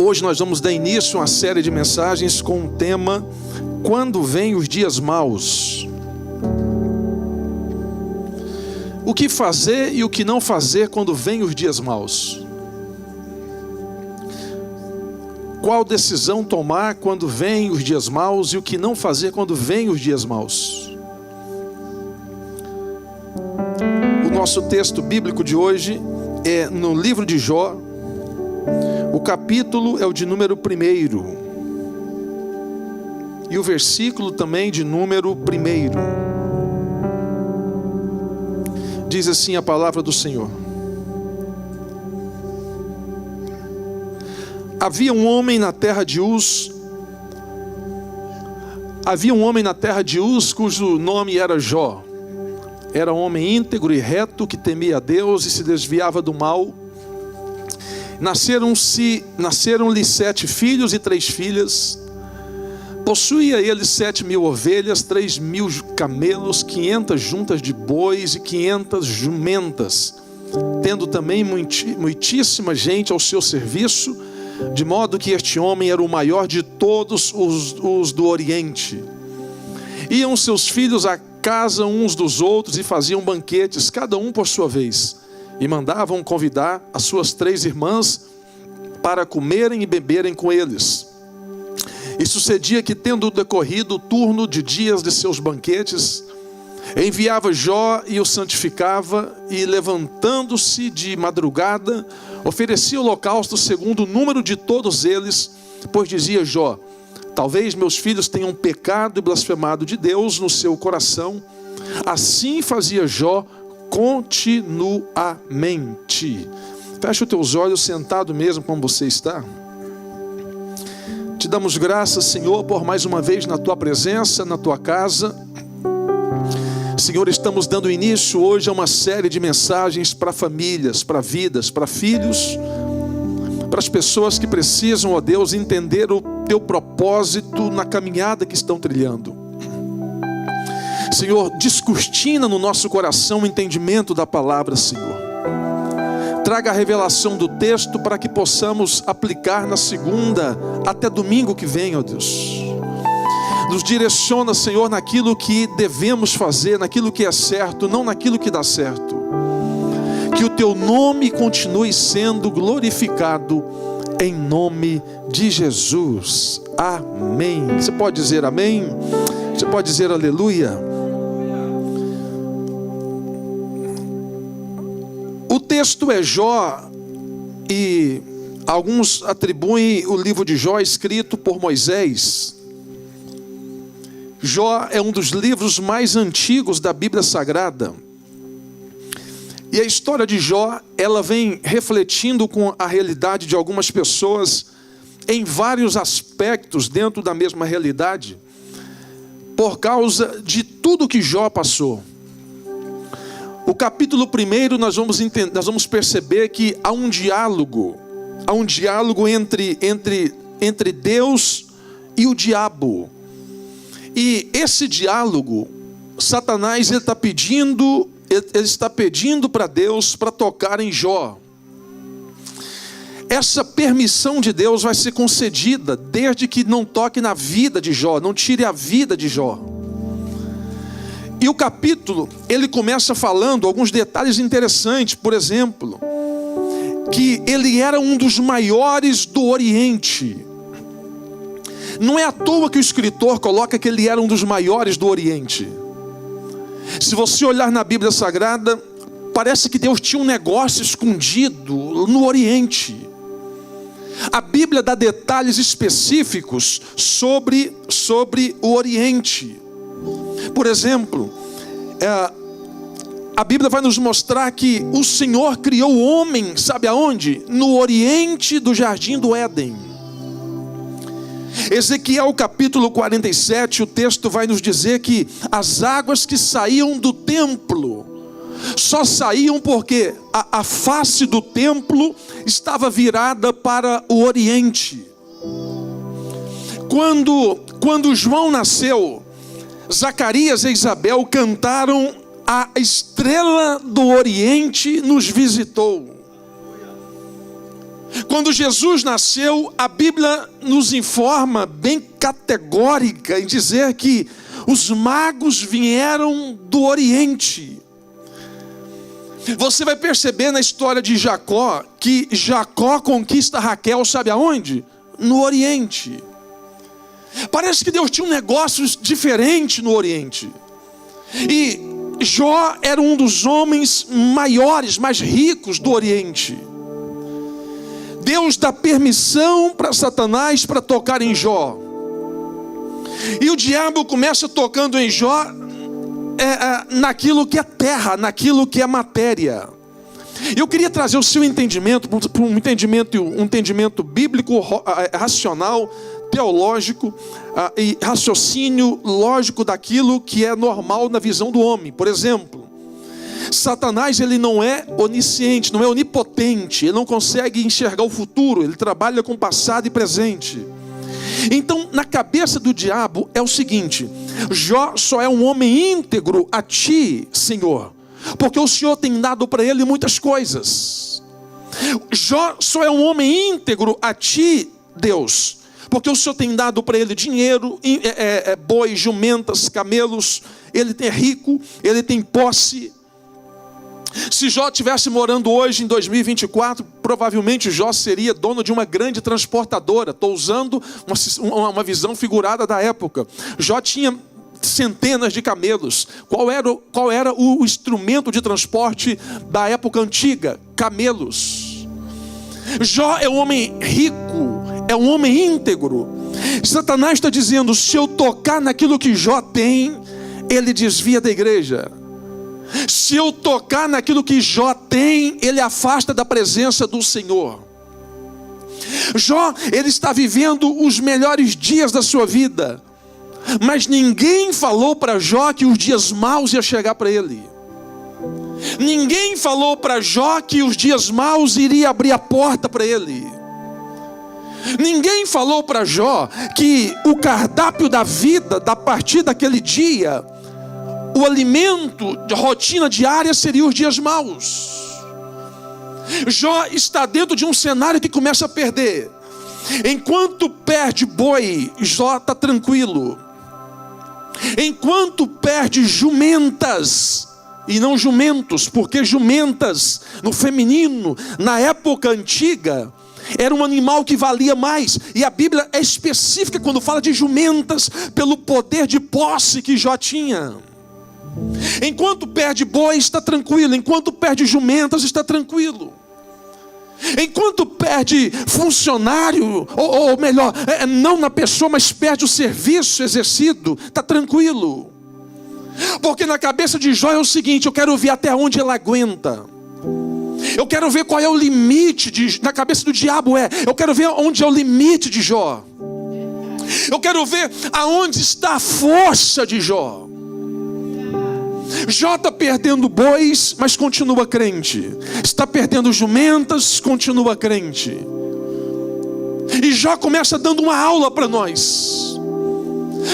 Hoje nós vamos dar início a uma série de mensagens com o tema Quando vêm os dias maus. O que fazer e o que não fazer quando vêm os dias maus? Qual decisão tomar quando vêm os dias maus e o que não fazer quando vêm os dias maus? O nosso texto bíblico de hoje é no livro de Jó. O capítulo é o de número 1 e o versículo também de número 1. Diz assim a palavra do Senhor: Havia um homem na terra de Uz cujo nome era Jó. Era um homem íntegro e reto que temia a Deus e se desviava do mal. Nasceram-lhe 7 filhos e 3 filhas. Possuía ele 7.000 ovelhas, 3.000 camelos, 500 juntas de bois e 500 jumentas, tendo também muitíssima gente ao seu serviço, de modo que este homem era o maior de todos os do Oriente. Iam seus filhos à casa uns dos outros e faziam banquetes, cada um por sua vez, e mandavam convidar as suas 3 irmãs para comerem e beberem com eles. E sucedia que, tendo decorrido o turno de dias de seus banquetes, enviava Jó e o santificava, e levantando-se de madrugada, oferecia holocausto segundo o número de todos eles, pois dizia Jó: talvez meus filhos tenham pecado e blasfemado de Deus no seu coração. Assim fazia Jó continuamente. Fecha os teus olhos, sentado mesmo como você está. Te damos graças, Senhor, por mais uma vez na Tua presença, na Tua casa. Senhor, estamos dando início hoje a uma série de mensagens para famílias, para vidas, para filhos, para as pessoas que precisam, ó Deus, entender o Teu propósito na caminhada que estão trilhando. Senhor, descortina no nosso coração o entendimento da palavra, Senhor. Traga a revelação do texto para que possamos aplicar na segunda até domingo que vem, ó Deus. Nos direciona, Senhor, naquilo que devemos fazer, naquilo que é certo, não naquilo que dá certo. Que o Teu nome continue sendo glorificado em nome de Jesus. Amém. Você pode dizer amém? Você pode dizer aleluia? O texto é Jó, e alguns atribuem o livro de Jó escrito por Moisés. Jó é um dos livros mais antigos da Bíblia Sagrada. E a história de Jó, ela vem refletindo com a realidade de algumas pessoas em vários aspectos dentro da mesma realidade, por causa de tudo que Jó passou. O capítulo 1 nós vamos perceber que há um diálogo entre Deus e o diabo. E esse diálogo, Satanás ele está pedindo para Deus para tocar em Jó. Essa permissão de Deus vai ser concedida desde que não toque na vida de Jó, não tire a vida de Jó. E o capítulo, ele começa falando alguns detalhes interessantes. Por exemplo, que ele era um dos maiores do Oriente. Não é à toa que o escritor coloca que ele era um dos maiores do Oriente. Se você olhar na Bíblia Sagrada, parece que Deus tinha um negócio escondido no Oriente. A Bíblia dá detalhes específicos sobre o Oriente. Por exemplo, a Bíblia vai nos mostrar que o Senhor criou o homem, sabe aonde? No oriente do jardim do Éden. Ezequiel capítulo 47, o texto vai nos dizer que as águas que saíam do templo só saíam porque a face do templo estava virada para o oriente. Quando João nasceu, Zacarias e Isabel cantaram: a estrela do Oriente nos visitou. Quando Jesus nasceu, a Bíblia nos informa bem categórica em dizer que os magos vieram do Oriente. Você vai perceber na história de Jacó que Jacó conquista Raquel, sabe aonde? No Oriente. Parece que Deus tinha um negócio diferente no Oriente. E Jó era um dos homens maiores, mais ricos do Oriente. Deus dá permissão para Satanás para tocar em Jó. E o diabo começa tocando em Jó naquilo que é terra, naquilo que é matéria. Eu queria trazer o seu entendimento para um entendimento bíblico, racional, teológico e raciocínio lógico daquilo que é normal na visão do homem. Por exemplo, Satanás, ele não é onisciente, não é onipotente, ele não consegue enxergar o futuro, ele trabalha com passado e presente. Então, na cabeça do diabo é o seguinte: Jó só é um homem íntegro a ti, Senhor, porque o Senhor tem dado para ele muitas coisas. Jó só é um homem íntegro a ti, Deus, porque o Senhor tem dado para ele dinheiro, bois, jumentas, camelos, ele é rico, ele tem posse. Se Jó estivesse morando hoje em 2024, provavelmente Jó seria dono de uma grande transportadora. Estou usando uma visão figurada da época. Jó tinha centenas de camelos. Qual era o instrumento de transporte da época antiga? Camelos. Jó é um homem rico, é um homem íntegro. Satanás está dizendo: se eu tocar naquilo que Jó tem, ele desvia da igreja. Se eu tocar naquilo que Jó tem, ele afasta da presença do Senhor. Jó, ele está vivendo os melhores dias da sua vida, mas ninguém falou para Jó que os dias maus iam chegar para ele. Ninguém falou para Jó que os dias maus iriam abrir a porta para ele. Ninguém falou para Jó que o cardápio da vida, a partir daquele dia, o alimento, a rotina diária seria os dias maus. Jó está dentro de um cenário que começa a perder. Enquanto perde boi, Jó está tranquilo. Enquanto perde jumentas, e não jumentos, porque jumentas no feminino, na época antiga, era um animal que valia mais. E a Bíblia é específica quando fala de jumentas, pelo poder de posse que Jó tinha. Enquanto perde bois, está tranquilo. Enquanto perde jumentas, está tranquilo. Enquanto perde funcionário, ou melhor, não na pessoa, mas perde o serviço exercido, está tranquilo. Porque na cabeça de Jó é o seguinte: eu quero ver até onde ela aguenta. Eu quero ver qual é o limite. Na cabeça do diabo eu quero ver onde é o limite de Jó. Eu quero ver aonde está a força de Jó. Jó está perdendo bois, mas continua crente. Está perdendo jumentas, continua crente. E Jó começa dando uma aula para nós.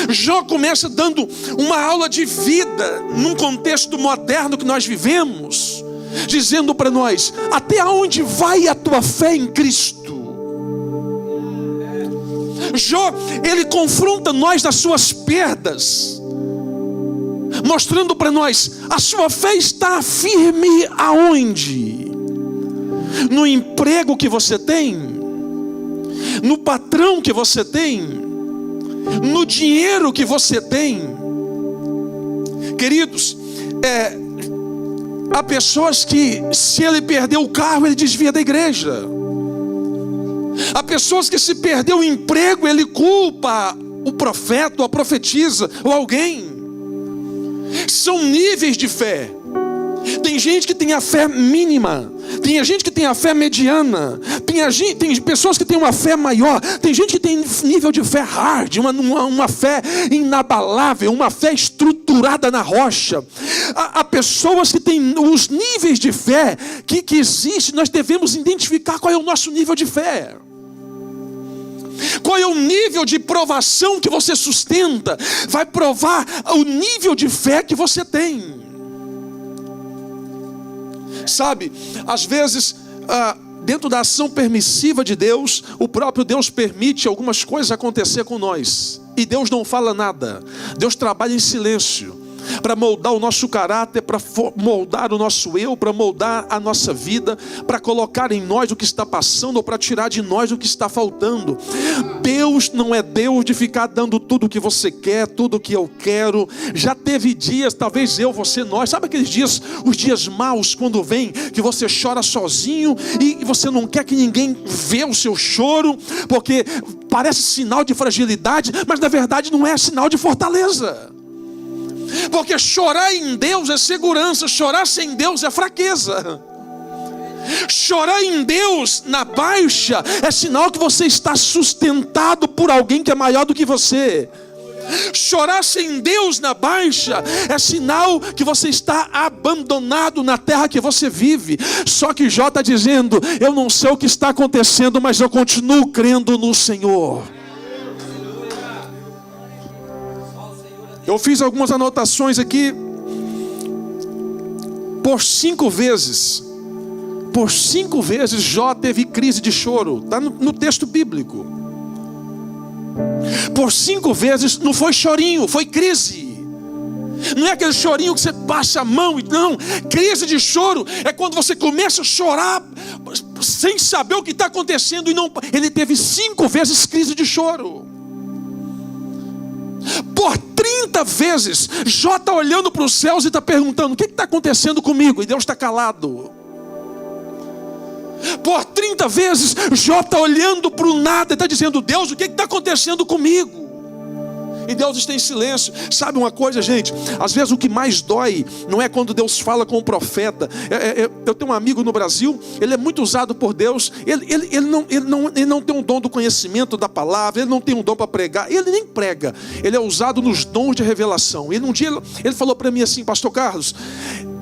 Jó começa dando uma aula de vida num contexto moderno que nós vivemos, dizendo para nós: até onde vai a tua fé em Cristo? Jó, ele confronta nós nas suas perdas, mostrando para nós: a sua fé está firme aonde? No emprego que você tem? No patrão que você tem? No dinheiro que você tem? Queridos, há pessoas que, se ele perder o carro, ele desvia da igreja. Há pessoas que, se perder o emprego, ele culpa o profeta, ou a profetisa, ou alguém. São níveis de fé. Tem gente que tem a fé mínima, tem gente que tem a fé mediana, tem pessoas que têm uma fé maior, tem gente que tem nível de fé hard, uma fé inabalável, uma fé estruturada na rocha. Há pessoas que têm os níveis de fé que existem. Nós devemos identificar qual é o nosso nível de fé. Qual é o nível de provação que você sustenta? Vai provar o nível de fé que você tem. Sabe, às vezes dentro da ação permissiva de Deus, o próprio Deus permite algumas coisas acontecer com nós. E Deus não fala nada. Deus trabalha em silêncio, para moldar o nosso caráter, para moldar o nosso eu, para moldar a nossa vida, para colocar em nós o que está passando, ou para tirar de nós o que está faltando. Deus não é Deus de ficar dando tudo o que você quer, tudo o que eu quero. Já teve dias, talvez eu, você, nós, sabe aqueles dias, os dias maus, quando vem, que você chora sozinho, e você não quer que ninguém vê o seu choro, porque parece sinal de fragilidade, mas na verdade não é sinal de fortaleza. Porque chorar em Deus é segurança, chorar sem Deus é fraqueza. Chorar em Deus na baixa é sinal que você está sustentado por alguém que é maior do que você. Chorar sem Deus na baixa é sinal que você está abandonado na terra que você vive. Só que Jó está dizendo: eu não sei o que está acontecendo, mas eu continuo crendo no Senhor. Eu fiz algumas anotações aqui. Por 5 vezes Jó teve crise de choro. Está no texto bíblico. Por 5 vezes não foi chorinho, foi crise. Não é aquele chorinho que você passa a mão. Não, crise de choro é quando você começa a chorar sem saber o que está acontecendo. E não, ele teve 5 vezes crise de choro. Por 30 vezes Jó está olhando para os céus e está perguntando: o que está acontecendo comigo? E Deus está calado. Por 30 vezes Jó está olhando para o nada e está dizendo: Deus, o que está acontecendo comigo? E Deus está em silêncio. Sabe uma coisa, gente? Às vezes o que mais dói não é quando Deus fala com o profeta. Eu tenho um amigo no Brasil, ele é muito usado por Deus. Ele não tem um dom do conhecimento da palavra, ele não tem um dom para pregar, ele nem prega. Ele é usado nos dons de revelação. Um dia ele falou para mim assim: pastor Carlos,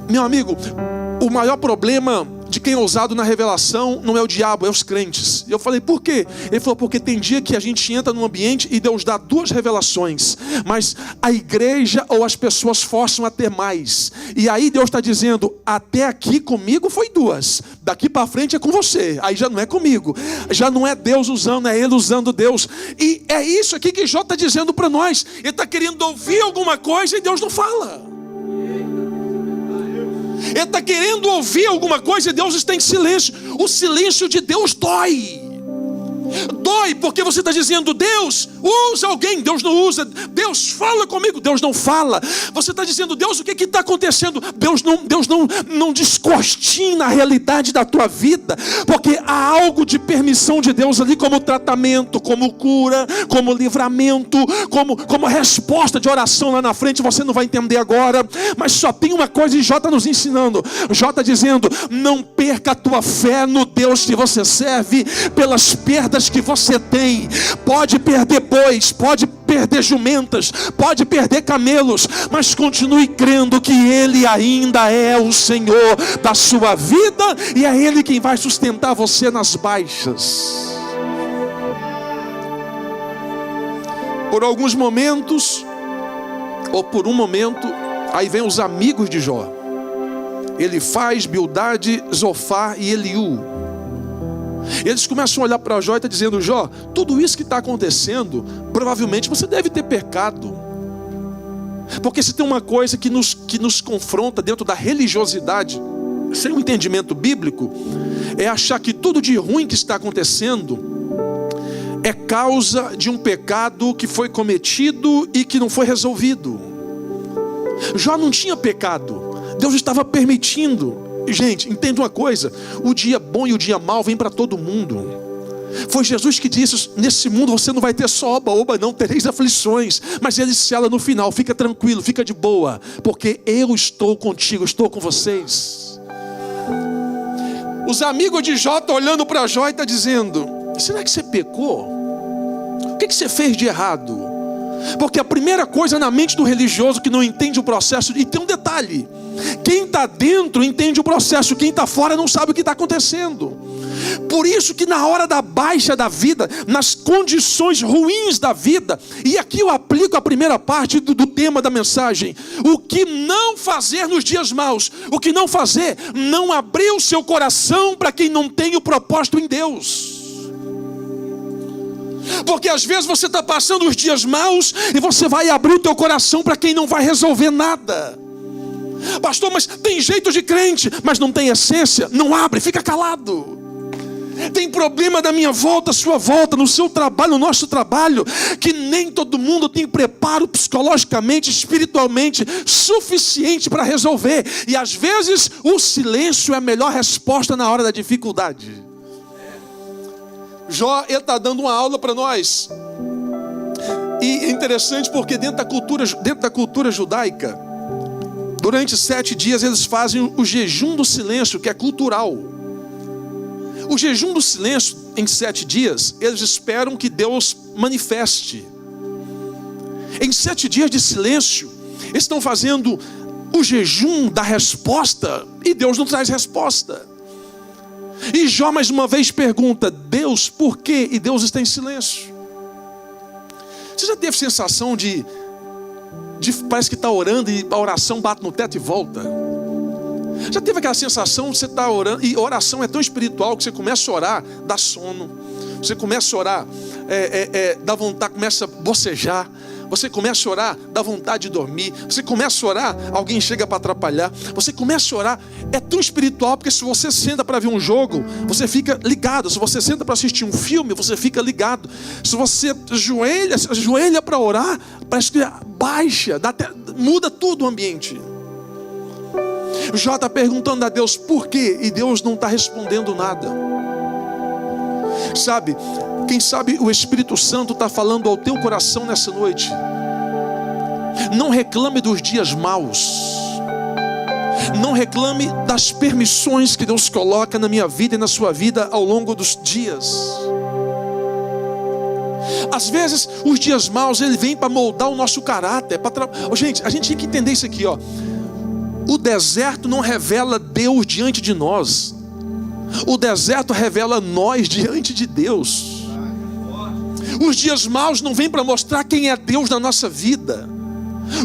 meu amigo, o maior problema de quem é ousado na revelação não é o diabo, é os crentes. E eu falei: por quê? Ele falou: porque tem dia que a gente entra num ambiente e Deus dá 2 revelações, mas a igreja ou as pessoas forçam a ter mais. E aí Deus está dizendo: até aqui comigo foi 2, daqui para frente é com você. Aí já não é comigo, já não é Deus usando, é ele usando Deus. E é isso aqui que Jó está dizendo para nós. Ele está querendo ouvir alguma coisa e Deus não fala. Ele está querendo ouvir alguma coisa e Deus está em silêncio. O silêncio de Deus dói. Dói porque você está dizendo: Deus, usa alguém. Deus não usa. Deus, fala comigo. Deus não fala. Você está dizendo: Deus, o que está acontecendo? Deus não descortina a realidade da tua vida, porque há algo de permissão de Deus ali, como tratamento, como cura, como livramento, como resposta de oração lá na frente. Você não vai entender agora, mas só tem uma coisa, e Jó está nos ensinando. Jó está dizendo: não perca a tua fé no Deus que você serve pelas perdas que você tem. Pode perder bois, pode perder jumentas, pode perder camelos, mas continue crendo que Ele ainda é o Senhor da sua vida, e é Ele quem vai sustentar você nas baixas. Por alguns momentos, ou por um momento, aí vem os amigos de Jó: Elifaz, Bildade, Zofar e Eliú. Eles começam a olhar para Jó e estão dizendo: Jó, tudo isso que está acontecendo, provavelmente você deve ter pecado. Porque se tem uma coisa que nos confronta dentro da religiosidade, sem um entendimento bíblico, é achar que tudo de ruim que está acontecendo é causa de um pecado que foi cometido e que não foi resolvido. Jó não tinha pecado, Deus estava permitindo. Gente, entenda uma coisa: o dia bom e o dia mau vem para todo mundo. Foi Jesus que disse: nesse mundo você não vai ter só oba-oba, não, tereis aflições. Mas ele sela no final: fica tranquilo, fica de boa, porque eu estou contigo, estou com vocês. Os amigos de Jó estão olhando para Jó e estão dizendo: será que você pecou? O que você fez de errado? Porque a primeira coisa na mente do religioso que não entende o processo, e tem um detalhe: quem está dentro entende o processo, quem está fora não sabe o que está acontecendo. Por isso que na hora da baixa da vida, nas condições ruins da vida, e aqui eu aprendo aplico a primeira parte do tema da mensagem. O que não fazer nos dias maus? O que não fazer? Não abrir o seu coração para quem não tem o propósito em Deus. Porque às vezes você está passando os dias maus e você vai abrir o teu coração para quem não vai resolver nada. Pastor, mas tem jeito de crente, mas não tem essência. Não abre, fica calado. Tem problema da minha volta, à sua volta, no seu trabalho, no nosso trabalho, que nem todo mundo tem preparo psicologicamente, espiritualmente suficiente para resolver. E às vezes o silêncio é a melhor resposta na hora da dificuldade. Jó, ele está dando uma aula para nós. E é interessante porque dentro da cultura judaica, durante 7 dias eles fazem o jejum do silêncio, que é cultural. O jejum do silêncio, em 7 dias, eles esperam que Deus manifeste. Em 7 dias de silêncio, eles estão fazendo o jejum da resposta, e Deus não traz resposta. E Jó mais uma vez pergunta: Deus, por quê? E Deus está em silêncio. Você já teve sensação de parece que está orando e a oração bate no teto e volta? Já teve aquela sensação de você estar orando, e oração é tão espiritual que você começa a orar, dá sono. Você começa a orar, dá vontade, começa a bocejar. Você começa a orar, dá vontade de dormir. Você começa a orar, alguém chega para atrapalhar. Você começa a orar, é tão espiritual, porque se você senta para ver um jogo, você fica ligado. Se você senta para assistir um filme, você fica ligado. Se você ajoelha para orar, parece que baixa, muda tudo o ambiente. Jó está perguntando a Deus por quê, e Deus não está respondendo nada. Sabe, quem sabe o Espírito Santo está falando ao teu coração nessa noite. Não reclame dos dias maus. Não reclame das permissões que Deus coloca na minha vida e na sua vida ao longo dos dias. Às vezes os dias maus, ele vem para moldar o nosso caráter. Gente, a gente tem que entender isso aqui, ó. O deserto não revela Deus diante de nós. O deserto revela nós diante de Deus. Os dias maus não vêm para mostrar quem é Deus na nossa vida.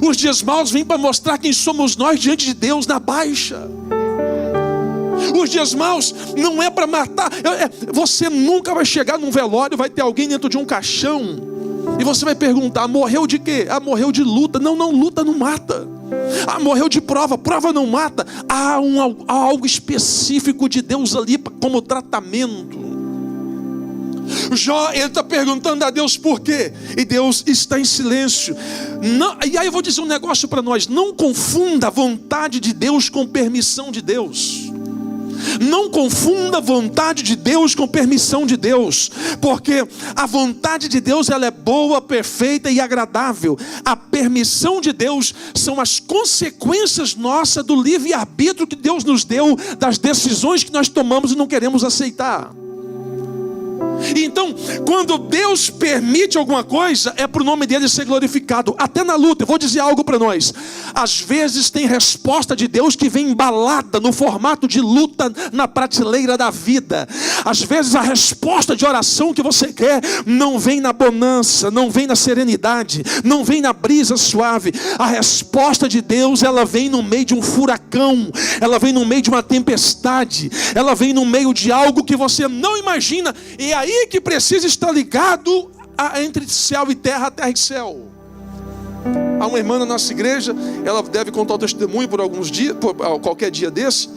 Os dias maus vêm para mostrar quem somos nós diante de Deus na baixa. Os dias maus não é para matar. Você nunca vai chegar num velório, vai ter alguém dentro de um caixão, e você vai perguntar: morreu de quê? Morreu de luta. Não, luta não mata. Morreu de prova não mata. Há algo específico de Deus ali como tratamento. Jó, ele está perguntando a Deus por quê, e Deus está em silêncio. E aí eu vou dizer um negócio para nós: não confunda a vontade de Deus com permissão de Deus. Não confunda a vontade de Deus com permissão de Deus, porque a vontade de Deus, ela é boa, perfeita e agradável. A permissão de Deus são as consequências nossas do livre-arbítrio que Deus nos deu, das decisões que nós tomamos e não queremos aceitar. Então, quando Deus permite alguma coisa, é para o nome dele ser glorificado. Até na luta, eu vou dizer algo para nós. Às vezes tem resposta de Deus que vem embalada no formato de luta na prateleira da vida. Às vezes a resposta de oração que você quer não vem na bonança, não vem na serenidade, não vem na brisa suave. A resposta de Deus, ela vem no meio de um furacão, ela vem no meio de uma tempestade, ela vem no meio de algo que você não imagina. E aí que precisa estar ligado entre céu e terra e céu. Há uma irmã na nossa igreja, ela deve contar o testemunho por alguns dias, qualquer dia desse,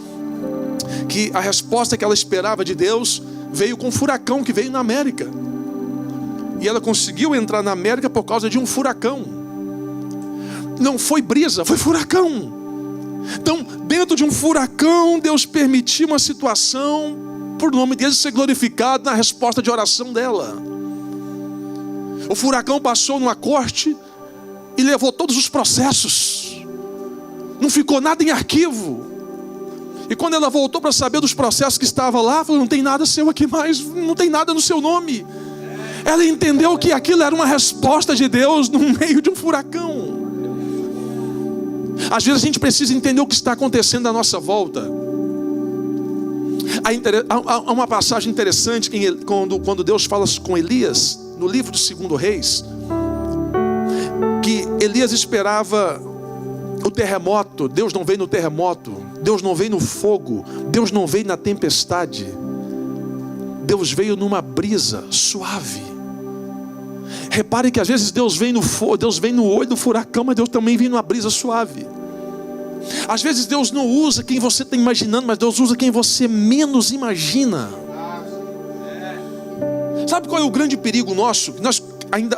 que a resposta que ela esperava de Deus veio com um furacão que veio na América. E ela conseguiu entrar na América por causa de um furacão. Não foi brisa, foi furacão. Então, dentro de um furacão, Deus permitiu uma situação por nome dele ser glorificado na resposta de oração dela. O furacão passou numa corte e levou todos os processos. Não ficou nada em arquivo. E quando ela voltou para saber dos processos que estavam lá, falou: não tem nada seu aqui mais, não tem nada no seu nome. Ela entendeu que aquilo era uma resposta de Deus no meio de um furacão. Às vezes a gente precisa entender o que está acontecendo à nossa volta. Há uma passagem interessante quando Deus fala com Elias, no livro de 2 Reis. Elias esperava o terremoto. Deus não veio no terremoto, Deus não veio no fogo, Deus não veio na tempestade. Deus veio numa brisa suave. Repare que às vezes Deus vem no fogo, Deus vem no olho do furacão, mas Deus também vem numa brisa suave. Às vezes Deus não usa quem você está imaginando, mas Deus usa quem você menos imagina. Sabe qual é o grande perigo nosso? Nós,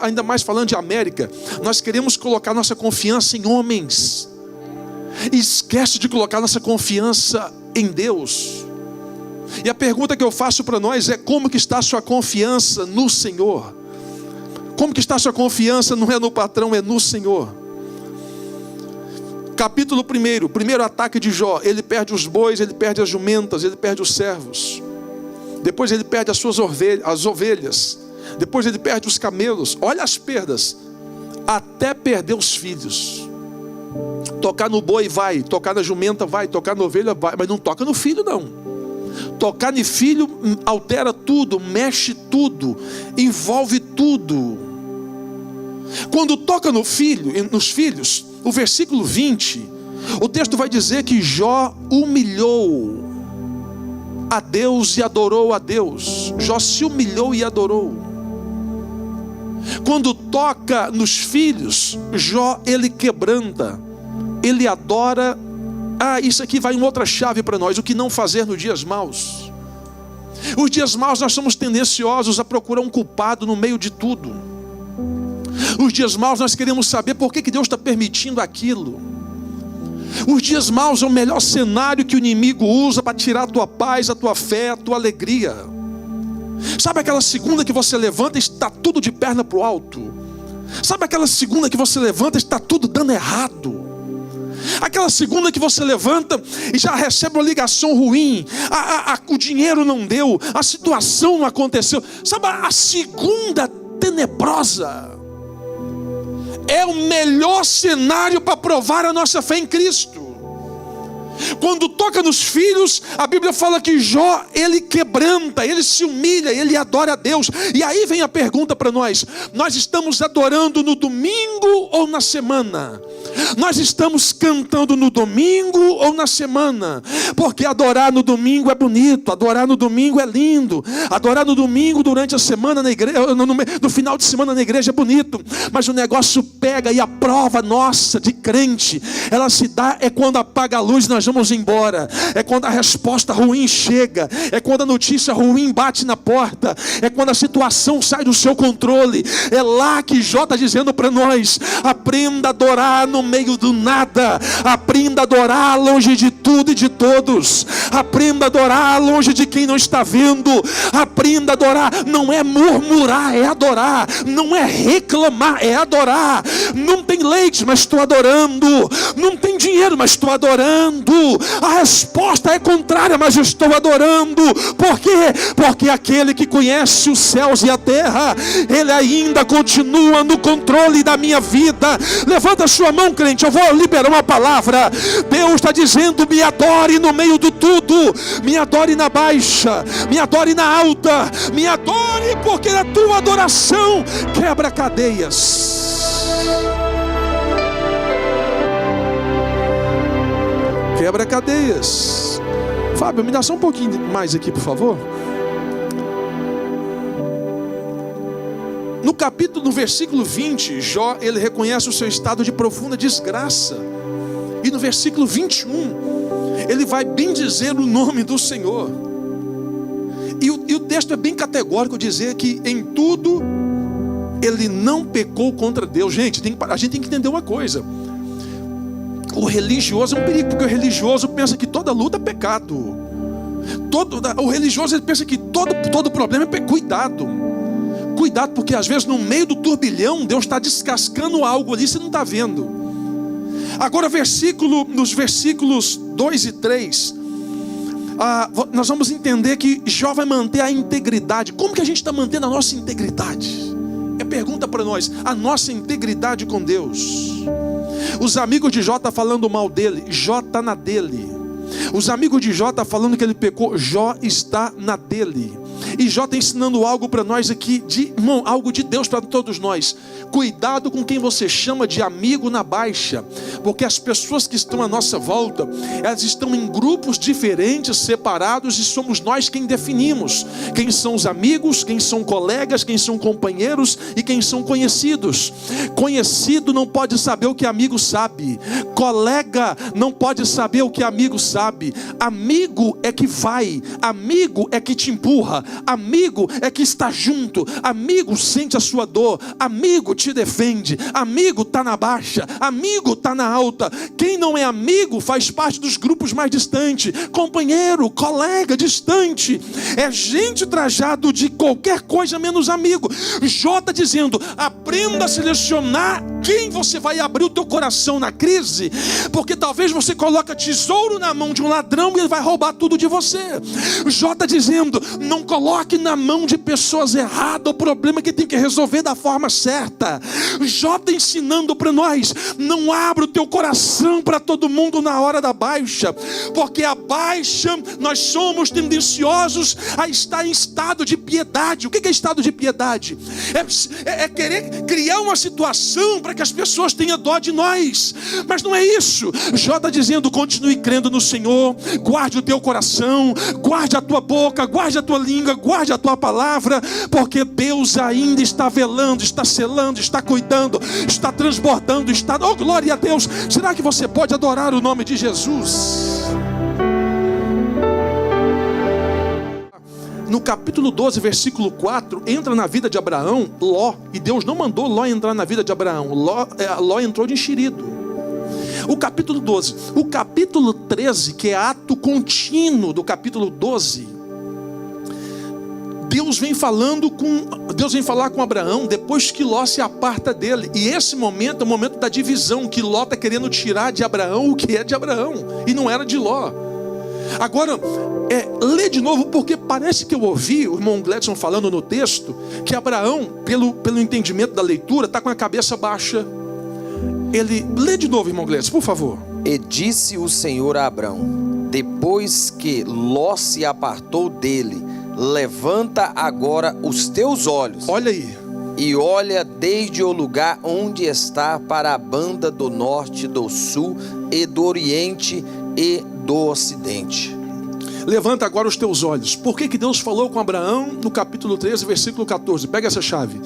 ainda mais falando de América, nós queremos colocar nossa confiança em homens e esquece de colocar nossa confiança em Deus. E a pergunta que eu faço para nós é: como que está a sua confiança no Senhor? Como que está a sua confiança? Não é no patrão, é no Senhor. Capítulo 1, primeiro ataque de Jó. Ele perde os bois, ele perde as jumentas, ele perde os servos. Depois ele perde as ovelhas. Depois ele perde os camelos. Olha as perdas. Até perder os filhos. Tocar no boi vai, tocar na jumenta vai, tocar na ovelha vai, mas não toca no filho não. Tocar no filho altera tudo, mexe tudo, envolve tudo. Quando toca no filho, nos filhos, o versículo 20, o texto vai dizer que Jó humilhou a Deus e adorou a Deus. Jó se humilhou e adorou. Quando toca nos filhos, Jó, ele quebranta, ele adora. Isso aqui vai em outra chave para nós: o que não fazer nos dias maus. Os dias maus nós somos tendenciosos a procurar um culpado no meio de tudo. Os dias maus nós queremos saber por que Deus está permitindo aquilo. Os dias maus é o melhor cenário que o inimigo usa para tirar a tua paz, a tua fé, a tua alegria. Sabe aquela segunda que você levanta e está tudo de perna para o alto? Sabe aquela segunda que você levanta e está tudo dando errado? Aquela segunda que você levanta e já recebe uma ligação ruim, o dinheiro não deu, a situação não aconteceu. Sabe a segunda tenebrosa? É o melhor cenário para provar a nossa fé em Cristo. Quando toca nos filhos, a Bíblia fala que Jó, ele quebranta, ele se humilha, ele adora a Deus. E aí vem a pergunta para nós: nós estamos adorando no domingo ou na semana? Nós estamos cantando no domingo ou na semana? Porque adorar no domingo é bonito, adorar no domingo é lindo, adorar no domingo durante a semana na igreja, no final de semana na igreja é bonito. Mas o negócio pega, e a prova nossa de crente, ela se dá quando apaga a luz, nós vamos embora. É quando a resposta ruim chega, é quando a notícia ruim bate na porta, é quando a situação sai do seu controle. É lá que Jó está dizendo para nós: aprenda a adorar no meio do nada, aprenda a adorar longe de tudo e de todos, aprenda a adorar longe de quem não está vendo, aprenda a adorar. Não é murmurar, é adorar. Não é reclamar, é adorar. Não tem leite, mas estou adorando. Não tem dinheiro, mas estou adorando. A resposta é contrária, mas eu estou adorando. Por quê? Porque aquele que conhece os céus e a terra, ele ainda continua no controle da minha vida. Levanta a sua mão, crente, eu vou liberar uma palavra. Deus está dizendo: me adore no meio do tudo, me adore na baixa, me adore na alta, me adore, porque a tua adoração quebra cadeias. Quebra cadeias. Fábio, me dá só um pouquinho mais aqui, por favor. No versículo 20, Jó, ele reconhece o seu estado de profunda desgraça. E no versículo 21, ele vai bendizer o nome do Senhor. E o texto é bem categórico, dizer que em tudo ele não pecou contra Deus. Gente, a gente tem que entender uma coisa. O religioso é um perigo, porque o religioso pensa que toda luta é pecado. O religioso, ele pensa que todo problema é pecado. Cuidado, porque às vezes no meio do turbilhão Deus está descascando algo ali, você não está vendo. Agora nos versículos 2 e 3, nós vamos entender que Jó vai manter a integridade. Como que a gente está mantendo a nossa integridade? É pergunta para nós. A nossa integridade com Deus. Os amigos de Jó estão falando mal dele, Jó está na dele. Os amigos de Jó estão falando que ele pecou, Jó está na dele. E Jó está ensinando algo para nós aqui, algo de Deus para todos nós. Cuidado com quem você chama de amigo na baixa, porque as pessoas que estão à nossa volta, elas estão em grupos diferentes, separados, e somos nós quem definimos quem são os amigos, quem são colegas, quem são companheiros e quem são conhecidos. Conhecido não pode saber o que amigo sabe, colega não pode saber o que amigo sabe. Amigo é que vai, amigo é que te empurra, amigo é que está junto, amigo sente a sua dor, amigo te defende, amigo está na baixa, amigo está na alta. Quem não é amigo faz parte dos grupos mais distantes. Companheiro, colega distante, é gente trajado de qualquer coisa menos amigo. Jó está dizendo: aprenda a selecionar quem você vai abrir o teu coração na crise, porque talvez você coloque tesouro na mão de um ladrão e ele vai roubar tudo de você. Jó está dizendo: não coloque na mão de pessoas erradas o problema que tem que resolver da forma certa. Jó está ensinando para nós: não abra o teu coração para todo mundo na hora da baixa, porque a baixa nós somos tendenciosos a estar em estado de piedade. O que é estado de piedade? É querer criar uma situação para que as pessoas tenham dó de nós, mas não é isso. Jó está dizendo: continue crendo no Senhor, guarde o teu coração, guarde a tua boca, guarde a tua língua, guarde a tua palavra, porque Deus ainda está velando, está selando, está cuidando, está transbordando, está... Oh, glória a Deus! Será que você pode adorar o nome de Jesus? No capítulo 12, versículo 4, entra na vida de Abraão Ló, e Deus não mandou Ló entrar na vida de Abraão. Ló entrou de enxerido. O capítulo 12. O capítulo 13, que é ato contínuo do capítulo 12, Deus vem falar com Abraão depois que Ló se aparta dele. E esse momento é o momento da divisão, que Ló está querendo tirar de Abraão o que é de Abraão e não era de Ló. Agora, lê de novo, porque parece que eu ouvi o irmão Gledson falando no texto que Abraão, pelo entendimento da leitura, está com a cabeça baixa. Lê de novo, irmão Gledson, por favor. E disse o Senhor a Abrão, depois que Ló se apartou dele: levanta agora os teus olhos. Olha aí. E olha desde o lugar onde está para a banda do norte, do sul e do oriente e do ocidente. Levanta agora os teus olhos. Por que Deus falou com Abraão no capítulo 13, versículo 14? Pega essa chave.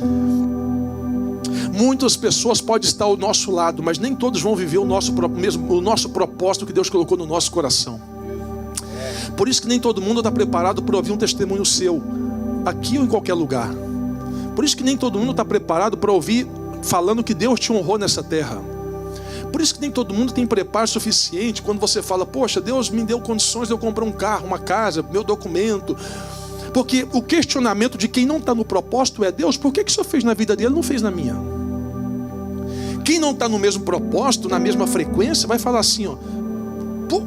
Muitas pessoas podem estar ao nosso lado, mas nem todos vão viver o nosso propósito que Deus colocou no nosso coração. Por isso que nem todo mundo está preparado para ouvir um testemunho seu, aqui ou em qualquer lugar. Por isso que nem todo mundo está preparado para ouvir falando que Deus te honrou nessa terra. Por isso que nem todo mundo tem preparo suficiente quando você fala: poxa, Deus me deu condições de eu comprar um carro, uma casa, meu documento. Porque o questionamento de quem não está no propósito é: Deus, por que o Senhor fez na vida dele e não fez na minha? Quem não está no mesmo propósito, na mesma frequência, vai falar assim: ó,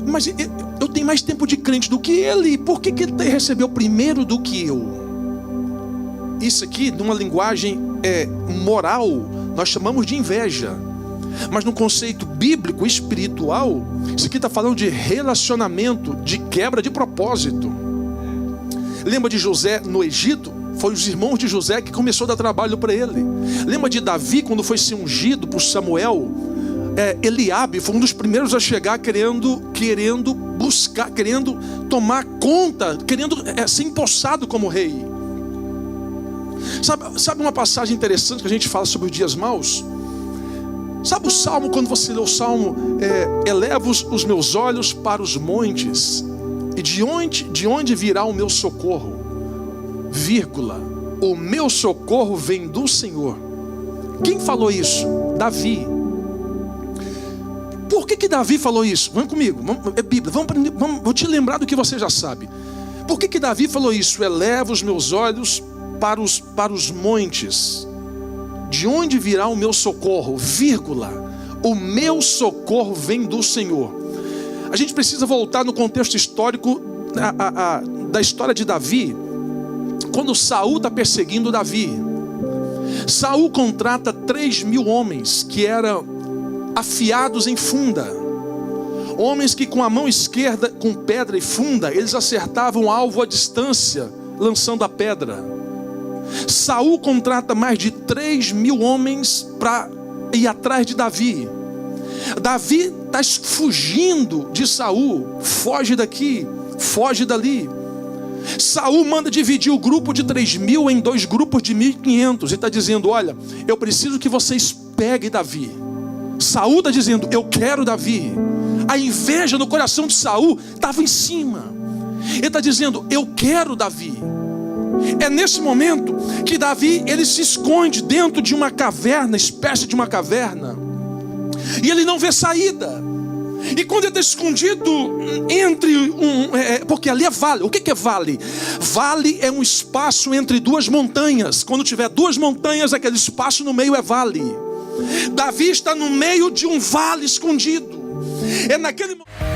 mas eu tenho mais tempo de crente do que ele, por que ele recebeu primeiro do que eu? Isso aqui, numa linguagem moral, nós chamamos de inveja. Mas no conceito bíblico, espiritual, isso aqui está falando de relacionamento, de quebra de propósito. Lembra de José no Egito? Foi os irmãos de José que começou a dar trabalho para ele. Lembra de Davi quando foi ser ungido por Samuel? Eliabe foi um dos primeiros a chegar querendo buscar, querendo tomar conta, querendo ser empossado como rei. Sabe uma passagem interessante que a gente fala sobre os dias maus? Sabe o Salmo, quando você lê o Salmo, eleva os meus olhos para os montes, e de onde virá o meu socorro? Vírgula, o meu socorro vem do Senhor. Quem falou isso? Davi. Por que Davi falou isso? Vamos comigo, é Bíblia, vou te lembrar do que você já sabe. Por que Davi falou isso? Eleva os meus olhos para os montes, de onde virá o meu socorro? Vírgula, o meu socorro vem do Senhor. A gente precisa voltar no contexto histórico da história de Davi. Quando Saul está perseguindo Davi, Saul contrata 3.000 homens que eram afiados em funda, homens que com a mão esquerda, com pedra e funda, eles acertavam o alvo à distância, lançando a pedra. Saul contrata mais de 3.000 homens para ir atrás de Davi. Davi está fugindo de Saul, foge daqui, foge dali. Saul manda dividir o grupo de 3.000 em 2 grupos de 1.500 e está dizendo: olha, eu preciso que vocês peguem Davi. Saul está dizendo: eu quero Davi. A inveja no coração de Saul estava em cima. Ele está dizendo: eu quero Davi. É nesse momento que Davi, ele se esconde dentro de uma caverna, espécie de uma caverna, e ele não vê saída. E quando ele está escondido porque ali é vale. O que é vale? Vale é um espaço entre 2 montanhas. Quando tiver 2 montanhas, aquele espaço no meio é vale. Davi está no meio de um vale escondido. É naquele momento